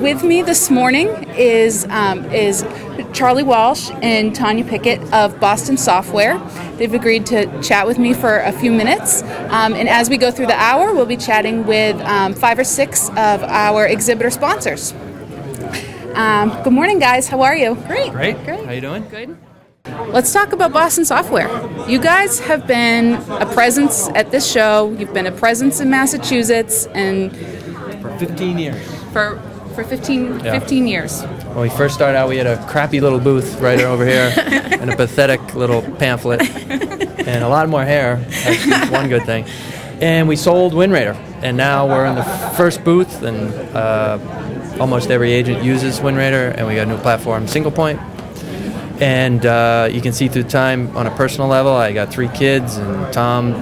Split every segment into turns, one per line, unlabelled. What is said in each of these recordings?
With me this morning is Charlie Walsh and Tonya Pickett of Boston Software. They've agreed to chat with me for a few minutes, and as we go through the hour, we'll be chatting with 5 or 6 of our exhibitor sponsors. Good morning, guys. How are you?
Great. How you doing?
Good. Let's talk about Boston Software. You guys have been a presence at this show. You've been a presence in Massachusetts, and
For 15 years.
For 15 years.
When we first started out, we had a crappy little booth right over here and a pathetic little pamphlet and a lot more hair. That's one good thing. And we sold WinRaider, and now we're in the first booth, and almost every agent uses WinRaider, and we got a new platform, Single Point. And you can see through time on a personal level, I got 3 kids, and Tom,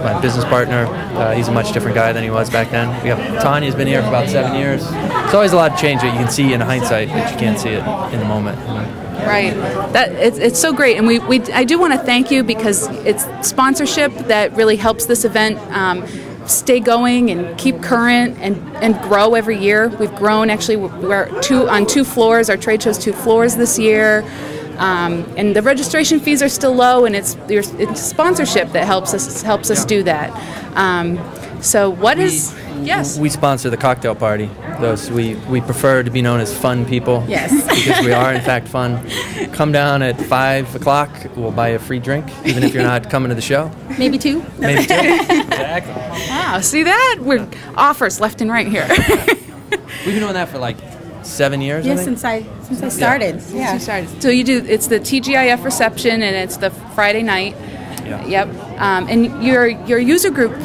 my business partner, he's a much different guy than he was back then. We have Tonya's been here for about 7 years. It's always a lot of change that you can see in hindsight, but you can't see it in the moment.
Right. It's so great, and I do want to thank you, because it's sponsorship that really helps this event stay going and keep current and grow every year. We've grown, actually. We're on 2 floors. Our trade show's 2 floors this year, and the registration fees are still low, and it's sponsorship that helps us do that. So what is... Yes.
We sponsor the cocktail party. We prefer to be known as fun people.
Yes.
Because we are, in fact, fun. Come down at 5 o'clock. We'll buy you a free drink, even if you're not coming to the show.
Maybe 2.
Maybe 2. Exactly.
Wow, see that? We're offers left and right here.
We've been doing that for like 7 years,
yeah,
I think?
since I started.
Yeah. Since you started. So you do, it's the TGIF reception, and it's the Friday night.
Yeah.
Yep. And your user group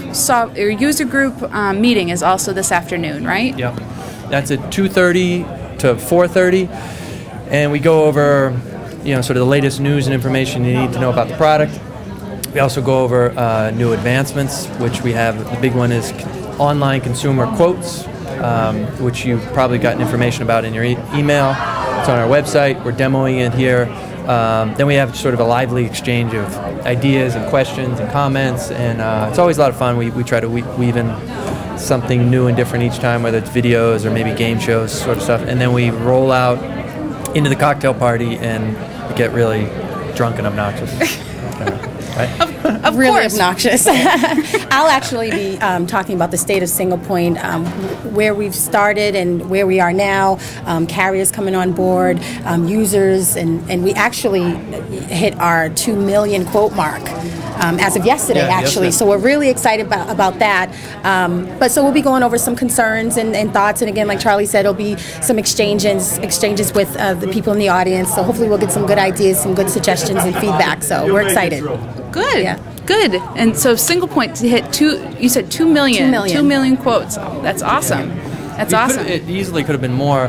meeting is also this afternoon, right?
Yep. That's at 2:30 to 4:30, and we go over, sort of the latest news and information you need to know about the product. We also go over new advancements, which we have. The big one is online consumer quotes, which you've probably gotten information about in your email. It's on our website. We're demoing it here. Then we have sort of a lively exchange of ideas and questions and comments, and it's always a lot of fun. We try to weave in something new and different each time, whether it's videos or maybe game shows sort of stuff, and then we roll out into the cocktail party and get really drunk and obnoxious. Right?
Of
really
course.
Obnoxious. I'll actually be talking about the state of Single Point, where we've started and where we are now, carriers coming on board, users, and we actually hit our 2 million quote mark as of yesterday, actually. So we're really excited about that. But so we'll be going over some concerns and thoughts, and again, like Charlie said, it'll be some exchanges with the people in the audience. So hopefully we'll get some good ideas, some good suggestions and feedback. So we're excited.
Good.
Yeah.
Good. And so Single Point to hit 2 million. 2 million quotes. That's awesome. That's awesome.
It easily could have been more.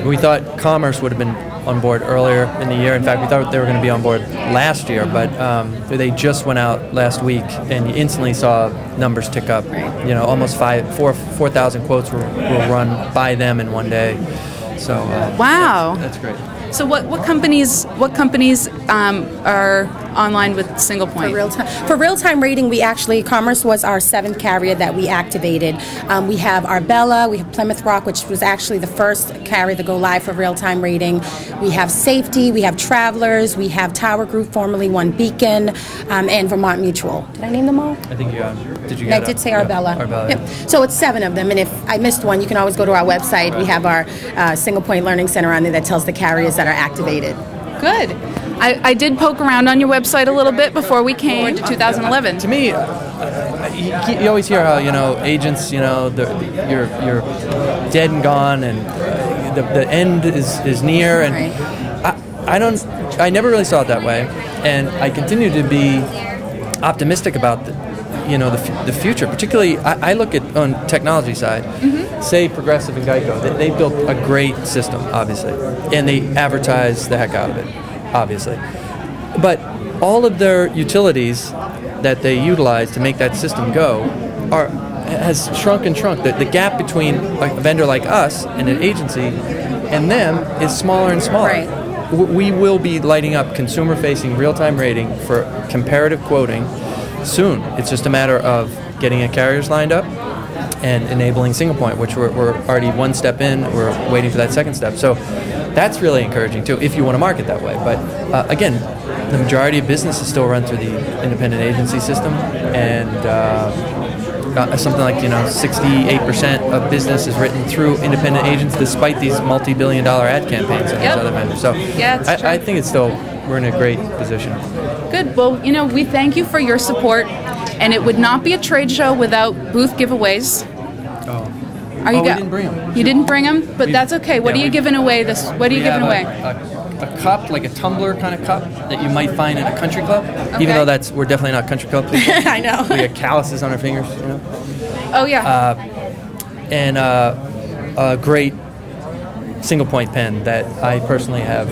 We thought commerce would have been on board earlier in the year. In fact, we thought they were going to be on board last year, but they just went out last week, and you instantly saw numbers tick up.
Right.
Almost 4,000 quotes were run by them in one day. So
wow,
that's great.
So what companies are online with Single Point?
For real-time rating, Commerce was our 7th carrier that we activated. We have Arbella, we have Plymouth Rock, which was actually the first carrier to go live for real-time rating. We have Safety, we have Travelers, we have Tower Group, formerly One Beacon, and Vermont Mutual. Did I name them all?
I think you did.
I did say Arbella.
Yeah, Arbella.
Yep. So it's 7 of them, and if I missed one, you can always go to our website. We have our Single Point Learning Center on there that tells the carriers that are activated.
Good. I did poke around on your website a little bit before we came to 2011.
To me, you always hear how agents, you're dead and gone, and the end is near, and
right.
I never really saw it that way, and I continue to be optimistic about the future. Particularly, I look at on technology side. Say Progressive and Geico, they built a great system, obviously, and they advertise the heck out of it, obviously. But all of their utilities that they utilize to make that system go has shrunk and shrunk. The gap between a vendor like us and an agency and them is smaller and smaller.
Right.
We will be lighting up consumer-facing real-time rating for comparative quoting soon. It's just a matter of getting carriers lined up and enabling single point, which we're already one step in. We're waiting for that second step. So that's really encouraging too, if you want to market that way. But again, the majority of business is still run through the independent agency system, and something like 68% of business is written through independent agents, despite these multi-billion-dollar ad campaigns and these other vendors. So I think it's still, we're in a great position.
Good. Well, we thank you for your support, and it would not be a trade show without booth giveaways.
We didn't bring them.
You didn't bring them, but that's okay. What are you giving away? What are you giving away?
A cup, like a tumbler kind of cup that you might find in a country club. Okay. Even though we're definitely not country club people.
I know.
We got calluses on our fingers.
Oh yeah.
And a great single point pen that I personally have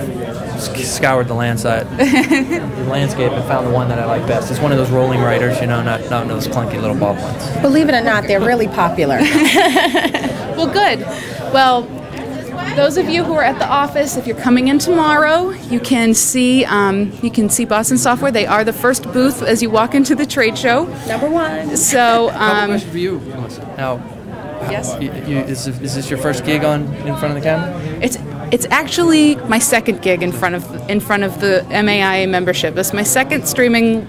scoured the landscape and found the one that I like best. It's one of those rolling writers, not those clunky little ballpoints.
Believe it or not, they're really popular.
Well, good. Well, those of you who are at the office, if you're coming in tomorrow, you can see Boston Software. They are the first booth as you walk into the trade show.
Number one.
So,
question for you, Melissa. Now,
yes.
Is this your first gig in front of the camera?
It's actually my second gig in front of the MAIA membership. It's my second streaming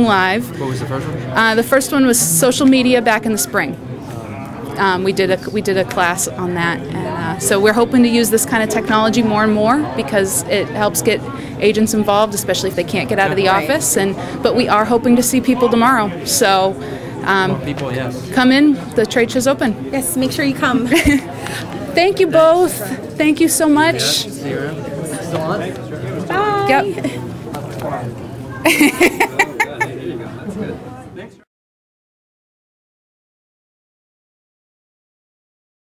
live.
What was the first one?
The first one was social media back in the spring. We did a class on that, and so we're hoping to use this kind of technology more and more because it helps get agents involved, especially if they can't get out of the office. But we are hoping to see people tomorrow. So
more people, yes.
Come in. The trade show's open.
Yes, make sure you come.
Thank you both. Thank you so much.
Yeah, see you around. Still on?
Bye.
Yep.